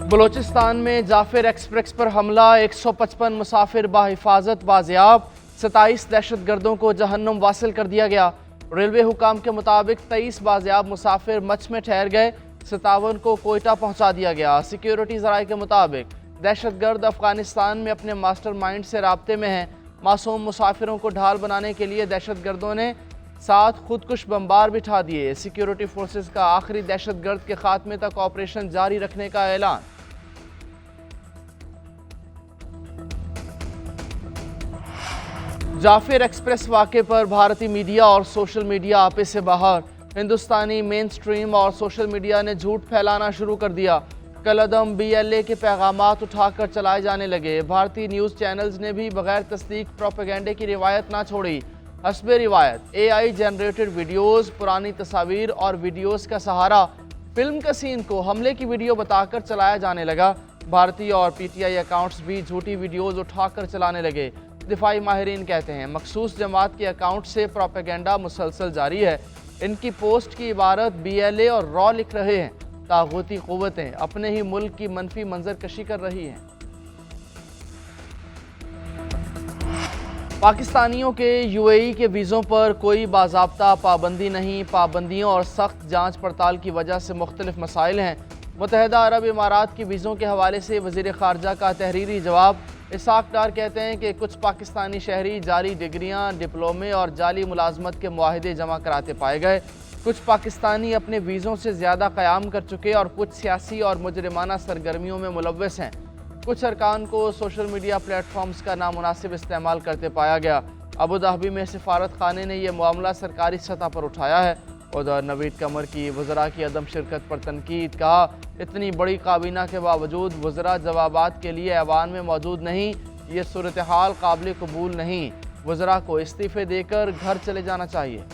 बलोचिस्तान में जाफिर एक्सप्रेस पर हमला, 155 मुसाफिर बाहिफाजत बाजियाब, 27 दहशतगर्दों को जहन्नुम वासिल कर दिया गया। रेलवे हुकाम के मुताबिक 23 बाजियाब मुसाफिर मच में ठहर गए, 57 को कोयटा पहुंचा दिया गया। सिक्योरिटी ज़राए के मुताबिक दहशतगर्द अफगानिस्तान में अपने मास्टर माइंड से राब्ते में हैं। मासूम मुसाफिरों को ढाल बनाने के लिए दहशतगर्दों ने 7 खुदकुश बमबार बिठा दिए। सिक्योरिटी फोर्सेस का आखिरी दहशतगर्द के खात्मे तक ऑपरेशन जारी रखने का ऐलान। जाफिर एक्सप्रेस वाक़े पर भारतीय मीडिया और सोशल मीडिया आपे से बाहर। हिंदुस्तानी मेन स्ट्रीम और सोशल मीडिया ने झूठ फैलाना शुरू कर दिया। कलअदम BLA के पैगामात उठाकर चलाए जाने लगे। भारतीय न्यूज़ चैनल्स ने भी बगैर तस्दीक प्रोपेगेंडे की रिवायत ना छोड़ी। हस्बे रिवायत AI जनरेटेड वीडियोज़, पुरानी तस्वीर और वीडियोज़ का सहारा फिल्म का सीन को हमले की वीडियो बताकर चलाया जाने लगा। भारतीय और PTI अकाउंट्स भी झूठी वीडियोज़ उठाकर चलाने लगे। दिफाई माहिरीन कहते हैं मखसूस जमात के अकाउंट से प्रोपेगेंडा मुसलसल जारी है। इनकी पोस्ट की इबारत BLA और रॉ लिख रहे हैं। तागूती क़ुव्वतें अपने ही मुल्क की मनफी मंजर कशी कर रही हैं। पाकिस्तानियों के UAE के वीज़ों पर कोई बाज़ाब्ता पाबंदी नहीं। पाबंदियों और सख्त जांच पड़ताल की वजह से मुख्तलिफ मसाइल हैं। मुत्तहिदा अरब इमारात के वीज़ों के हवाले से वज़ीर ख़ारजा का तहरीरी जवाब। इसहाक डार कहते हैं कि कुछ पाकिस्तानी शहरी जाली डिग्रियां, डिप्लोमे और जाली मुलाजमत के मुआहदे जमा कराते पाए गए। कुछ पाकिस्तानी अपने वीज़ों से ज़्यादा क़याम कर चुके और कुछ सियासी और मुजरिमाना सरगर्मियों में मुलव्वस हैं। कुछ अरकान को सोशल मीडिया प्लेटफॉर्म्स का नामुनासिब इस्तेमाल करते पाया गया। अबू धाबी में सिफारत खाने ने यह मामला सरकारी सतह पर उठाया है। उधर नवीद कमर की वज़रा की अदम शिरकत पर तनकीद। कहा, इतनी बड़ी काबीना के बावजूद वज़रा जवाबात के लिए ऐवान में मौजूद नहीं। ये सूरत हाल काबिल कबूल नहीं। वज़रा को इस्तीफ़े देकर घर चले जाना चाहिए।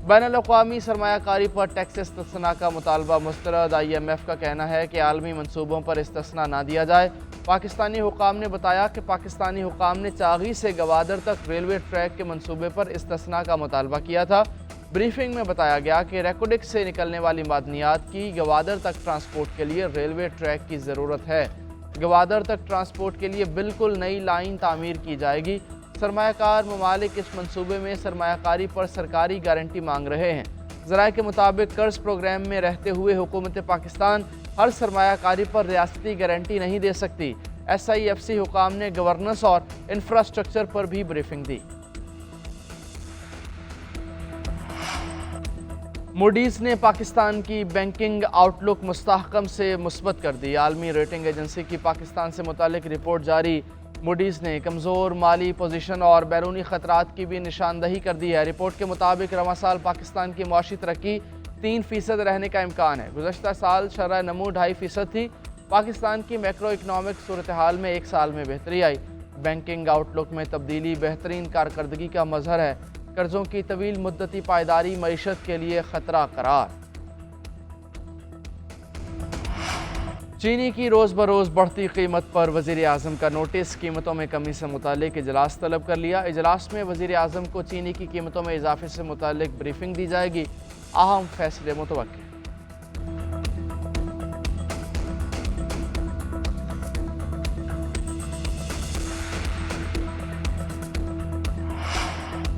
बैनुल-अक़वामी सरमायाकारी पर टैक्स इस्तिस्ना का मुतालबा मुस्तरद। IMF का कहना है कि आलमी मनसूबों पर इस्तिस्ना ना दिया जाए। पाकिस्तानी हुकाम ने बताया कि पाकिस्तानी हुकाम ने चागी से गवादर तक रेलवे ट्रैक के मनसूबे पर इस्तिस्ना का मुतालबा किया था। ब्रीफिंग में बताया गया कि रेकोडिक से निकलने वाली मादनियात की गवादर तक ट्रांसपोर्ट के लिए रेलवे ट्रैक की ज़रूरत है। गवादर तक ट्रांसपोर्ट के लिए बिल्कुल नई लाइन तामीर की जाएगी। सरमायाकार ममालिक इस मंसूबे में सरमायाकारी पर सरकारी गारंटी मांग रहे हैं। ज़राए के मुताबिक कर्ज प्रोग्राम में रहते हुए हुकूमत पाकिस्तान हर सरमायाकारी पर रियासती गारंटी नहीं दे सकती। SIFC हुकाम ने गवर्नेंस और इंफ्रास्ट्रक्चर पर भी ब्रीफिंग दी। मूडीज़ ने पाकिस्तान की बैंकिंग आउटलुक मुस्तहकम से मुस्बत कर दी। आलमी रेटिंग एजेंसी की पाकिस्तान से मुतालिक रिपोर्ट जारी। मूडीज़ ने कमज़ोर माली पोजीशन और बैरूनी ख़तरात की भी निशानदही कर दी है। रिपोर्ट के मुताबिक रवां साल पाकिस्तान की मुआशी तरक्की 3% रहने का इम्कान है। गुज़श्ता साल शरह नमू 2.5% थी। पाकिस्तान की मैक्रो इकनॉमिक सूरत हाल में एक साल में बेहतरी आई। बैंकिंग आउटलुक में तब्दीली बेहतरीन कारकर्दगी का मज़हर है। कर्ज़ों की तवील मुद्दती पायदारी मईशत के लिए ख़तरा करार। चीनी की रोज़ बरोज़ बढ़ती कीमत पर वज़ीर आज़म का नोटिस। कीमतों में कमी से मुतालिक इजलास तलब कर लिया। इजलास में वज़ीर आज़म को चीनी की कीमतों में इजाफे से मुतालिक ब्रीफिंग दी जाएगी। अहम फैसले मुतवक्किल।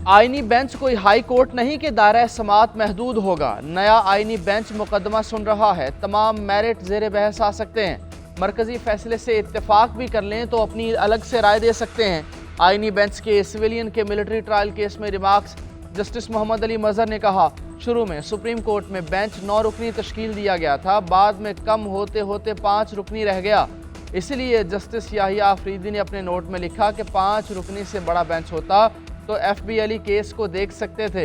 आईनी बेंच कोई हाई कोर्ट नहीं कि दायरा समात महदूद होगा। नया आईनी बेंच मुकदमा सुन रहा है। तमाम मेरिट ज़ेर बहस आ सकते हैं। मरकजी फैसले से इत्तेफाक भी कर लें तो अपनी अलग से राय दे सकते हैं। आईनी बेंच के सिविलियन के मिलिट्री ट्रायल केस में रिमार्क्स। जस्टिस मोहम्मद अली मजहर ने कहा, शुरू में सुप्रीम कोर्ट में बेंच 9 रुकनी तश्कील दिया गया था, बाद में कम होते होते 5 रुकनी रह गया। इसलिए जस्टिस याहिया आफरीदी ने अपने नोट में लिखा कि 5 रुकनी से बड़ा बेंच होता तो FB अली केस को देख सकते थे।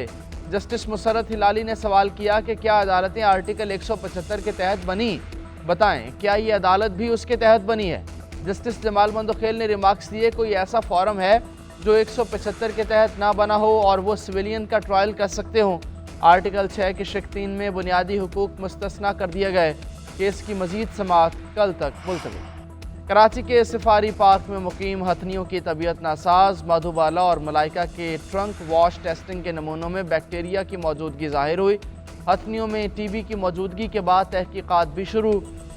जस्टिस मुसर्रत हिलाली ने सवाल किया कि क्या अदालतें आर्टिकल 175 के तहत बनी? बताएं, क्या ये अदालत भी उसके तहत बनी है? जस्टिस जमाल मंदोखेल ने रिमार्क्स दिए, कोई ऐसा फॉरम है जो 175 के तहत ना बना हो और वो सिविलियन का ट्रायल कर सकते हों? आर्टिकल 6 की शिक 3 में बुनियादी हुकूक मुस्तस्ना कर दिए गए। केस की मजीद समाअत कल तक मुलतवी। कराची के सफारी पार्क में मुकीम हथनियों की तबीयत नासाज। मधुबाला और मलाइका के ट्रंक वॉश टेस्टिंग के नमूनों में बैक्टीरिया की मौजूदगी जाहिर हुई। हथनियों में TB की मौजूदगी के बाद तहकीकात भी शुरू।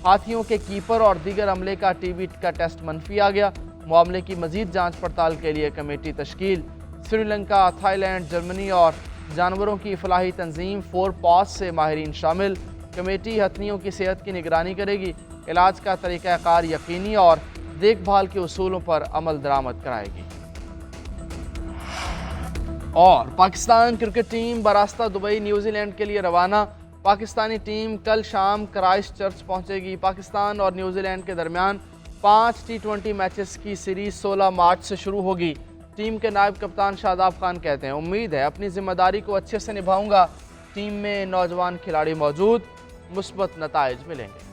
ہاتھیوں کے کیپر اور دیگر عملے کا ٹی بی کا ٹیسٹ منفی آ گیا۔ معاملے کی مزید جانچ پڑتال کے لیے کمیٹی تشکیل۔ سری لنکا، تھائی لینڈ، جرمنی اور جانوروں کی فلاحی تنظیم 4 paws سے ماہرین شامل۔ کمیٹی ہتھیوں کی صحت کی نگرانی کرے گی، علاج کا طریقہ کار یقینی اور دیکھ بھال کے اصولوں پر عمل درآمد کرائے گی۔ اور پاکستان کرکٹ ٹیم براستہ دبئی نیوزی لینڈ کے لیے روانہ۔ پاکستانی ٹیم کل شام کرائسٹ چرچ پہنچے گی۔ پاکستان اور نیوزی لینڈ کے درمیان 5 T20 میچز کی سیریز 16 مارچ سے شروع ہوگی۔ ٹیم کے نائب کپتان شاداب خان کہتے ہیں، امید ہے اپنی ذمہ داری کو اچھے سے نبھاؤں گا۔ ٹیم میں نوجوان کھلاڑی موجود، مثبت نتائج ملیں گے۔